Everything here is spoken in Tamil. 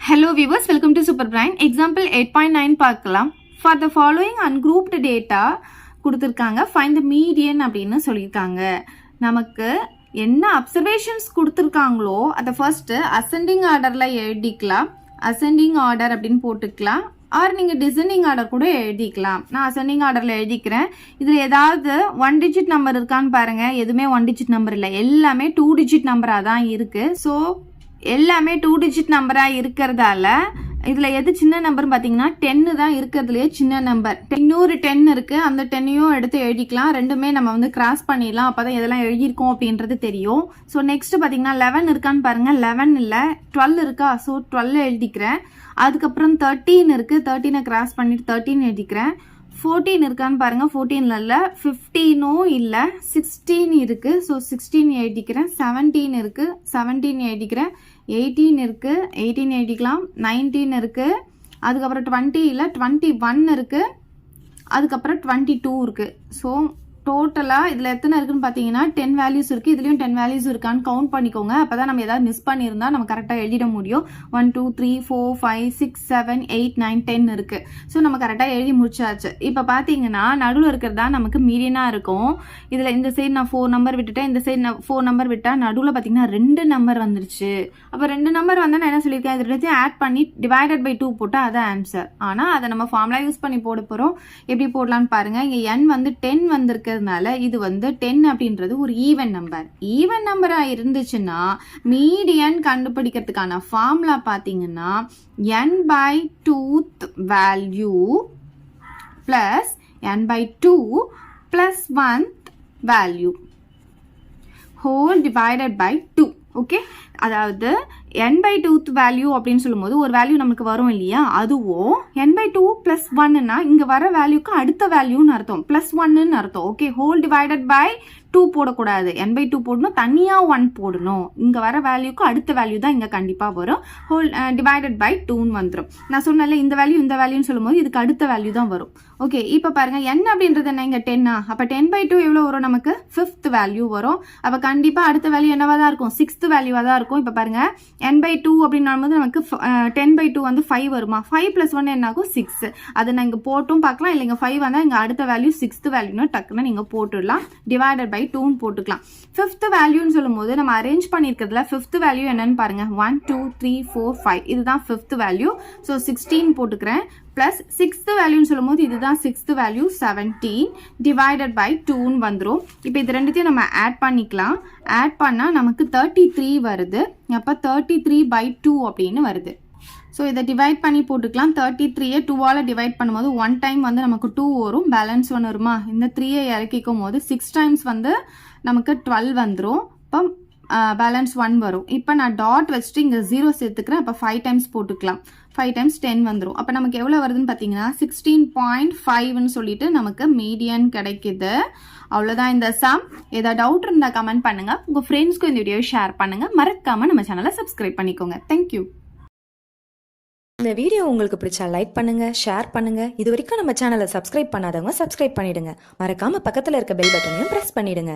Hello viewers, welcome to Super Brain. Example 8.9 பார்க்கலாம். For the following ungrouped data கொடுத்திருக்காங்க. Find the median அப்படின்னு சொல்லியிருக்காங்க. நமக்கு என்ன observations கொடுத்திருக்காங்களோ அதை first ascending orderல எழுதிக்கலாம். ascending order அப்படின்னு போட்டுக்கலாம். ஆர் நீங்கள் டிசெண்டிங் ஆர்டர் கூட எழுதிக்கலாம். நான் அசெண்டிங் ஆர்டரில் எழுதிக்கிறேன். இதில் ஏதாவது 1 டிஜிட் நம்பர் இருக்கான்னு பாருங்கள். எதுவுமே 1 டிஜிட் நம்பர் இல்லை, எல்லாமே 2 டிஜிட் நம்பராக தான் இருக்குது. ஸோ எல்லாமே 2 டிஜிட் நம்பராக இருக்கிறதால இதில் எது சின்ன நம்பர் பார்த்தீங்கன்னா 10 தான் இருக்கிறதுலையே சின்ன நம்பர். இன்னொரு 10 இருக்குது, அந்த 10ஐயும் எடுத்து எழுதிக்கலாம். ரெண்டுமே நம்ம வந்து கிராஸ் பண்ணிடலாம். அப்போ தான் எதெல்லாம் எழுதியிருக்கோம் அப்படின்றது தெரியும். ஸோ நெக்ஸ்ட் பார்த்தீங்கன்னா 11 இருக்கான்னு பாருங்கள். 11 இல்லை, 12 இருக்கா. ஸோ 12 எழுதிக்கிறேன். அதுக்கப்புறம் 13 இருக்குது, 13ஐ கிராஸ் பண்ணிட்டு 13 எழுதிக்கிறேன். 14 இருக்கான்னு பாருங்கள். 14 இல்லை, 15ம் இல்லை, 16 இருக்குது. ஸோ 16 எழுதிக்கிறேன். 17 இருக்குது, 17 எழுதிக்கிறேன். 18 இருக்குது, 18 எழுதிக்கலாம். 19 இருக்குது. அதுக்கப்புறம் 20 இல்லை, 21 இருக்குது. அதுக்கப்புறம் 22 இருக்குது. ஸோ டோட்டலாக இதில் எத்தனை இருக்குன்னு பார்த்தீங்கன்னா 10 வேல்யூஸ் இருக்குது. இதுலேயும் 10 வேல்யூஸ் இருக்கான்னு கவுண்ட் பண்ணிக்கோங்க. அப்போ தான் நம்ம ஏதாவது மிஸ் பண்ணியிருந்தா நம்ம கரெக்டாக எழுதிட முடியும். 1 2 3 4 5 6 7 8 9 10 இருக்குது. ஸோ நம்ம கரெக்டாக எழுதி முடிச்சாச்சு. இப்போ பார்த்தீங்கன்னா நடுவில் இருக்கிறதா நமக்கு மீடியனாக இருக்கும். இதில் இந்த சைடு நான் 4 நம்பர் விட்டுட்டேன், இந்த சைடு நான் 4 நம்பர் விட்டால் நடுவில் பார்த்தீங்கன்னா 2 நம்பர் வந்துருச்சு. அப்போ 2 நம்பர் வந்தால் நான் என்ன சொல்லியிருக்கேன், இது ரெண்டுத்தையும் ஆட் பண்ணி டிவைடட் பை 2 போட்டால் அது ஆன்சர். ஆனால் அதை நம்ம ஃபார்முலா யூஸ் பண்ணி போட போகிறோம். எப்படி போடலான்னு பாருங்கள். இங்கே n வந்து 10 வந்திருக்கு. இது வந்து 10 அப்படின்றது ஒரு ஈவன் நம்பர். ஈவன் நம்பரா இருந்துச்சுன்னா மீடியன் கண்டுபிடிக்கிறதுக்கான ஃபார்முலா பாத்தீங்கன்னா n by 2th value plus n by 2 plus 1th value whole divided by 2. Okay, அதாவது n by 2th வேல்யூ அப்படின்னு சொல்லும்போது ஒரு வேல்யூ நமக்கு வரும் இல்லையா, அதுவும் n by 2 பிளஸ் 1னா இங்க வர வேல்யூக்கு அடுத்த வேல்யூன்னு அர்த்தம், பிளஸ் 1ன்னு அர்த்தம். ஓகே, ஹோல் டிவைடட் பை 2 போடக்கூடாது, n by 2 போடணும், தனியாக 1 போடணும். இங்கே வர வேல்யூக்கு அடுத்த வேல்யூ தான் இங்கே கண்டிப்பாக வரும். ஹோல் டிவைடட் பை 2ன்னு வந்துடும். நான் சொன்னல இந்த வேல்யூன்னு சொல்லும்போது இதுக்கு அடுத்த வேல்யூ தான் வரும். ஓகே, இப்போ பாருங்க n அப்படின்றது என்ன, இங்கே 10ஆ, அப்போ 10 by 2 எவ்வளோ வரும், நமக்கு 5th வேல்யூ வரும். அப்போ கண்டிப்பாக அடுத்த வேல்யூ என்னவா தான் இருக்கும், 6th வேல்யூவாக தான் இருக்கும். இப்போ பாருங்க n by 2 அப்படின்னும் போது நமக்கு 10 by 2 வந்து 5 வருமா, 5 plus 1 என்ன ஆகும் 6. அதை நான் இங்கே போட்டும் பார்க்கலாம், இல்லை இங்கே 5 வந்தால் இங்கே அடுத்த வேல்யூ 6th வேல்யூன்னு டக்குன்னு நீங்கள் போட்டுடலாம். டிவைடட் பை 2ன்னு போட்டுக்கலாம். 5th வேல்யூன்னு சொல்லும் போது நம்ம அரேஞ்ச் பண்ணியிருக்கிறதுல 5th வேல்யூ என்னன்னு பாருங்க, 1 2 3 4 5 இதுதான் 5th வேல்யூ. ஸோ 16 போட்டுக்கிறேன். பிளஸ் 6th வேல்யூன்னு சொல்லும் போது இதுதான் 6th வேல்யூ 17 டிவைடட் பை 2ன்னு வந்துடும். இப்போ இது ரெண்டுத்தையும் நம்ம ஆட் பண்ணிக்கலாம். ஆட் பண்ணால் நமக்கு 33 வருது. அப்போ 33 by 2 அப்படின்னு வருது. ஸோ இதை டிவைட் பண்ணி போட்டுக்கலாம். 33ஐ 2ஆல் டிவைட் பண்ணும்போது 1 டைம் வந்து நமக்கு 2 வரும், பேலன்ஸ் 1 வருமா. இந்த 3ஐ இறக்கிக்கும் போது 6 டைம்ஸ் வந்து நமக்கு 12 வந்துடும். இப்போ பேலன்ஸ் 1 வரும். இப்போ நான் டாட் வச்சுட்டு இங்கே 0 சேர்த்துக்கிறேன். அப்போ 5 டைம்ஸ் போட்டுக்கலாம். 5 டைம்ஸ் 10 வந்துடும். அப்போ நமக்கு எவ்வளோ வருதுன்னு பார்த்தீங்கன்னா 16.5ன்னு சொல்லிட்டு நமக்கு மீடியன் கிடைக்குது. அவ்வளோதான் இந்த சம். ஏதாவது டவுட் இருந்தால் கமெண்ட் பண்ணுங்கள். உங்கள் ஃப்ரெண்ட்ஸ்க்கும் இந்த வீடியோ ஷேர் பண்ணுங்கள். மறக்காமல் நம்ம சேனலை சப்ஸ்கிரைப் பண்ணிக்கோங்க. தேங்க்யூ. இந்த வீடியோ உங்களுக்கு பிடிச்சா லைக் பண்ணுங்க, ஷேர் பண்ணுங்க. இது வரைக்கும் நம்ம சேனலை சப்ஸ்கிரைப் பண்ணாதவங்க சப்ஸ்கிரைப் பண்ணிடுங்க. மறக்காம பக்கத்தில் இருக்க பெல் பட்டனையும் பிரஸ் பண்ணிடுங்க.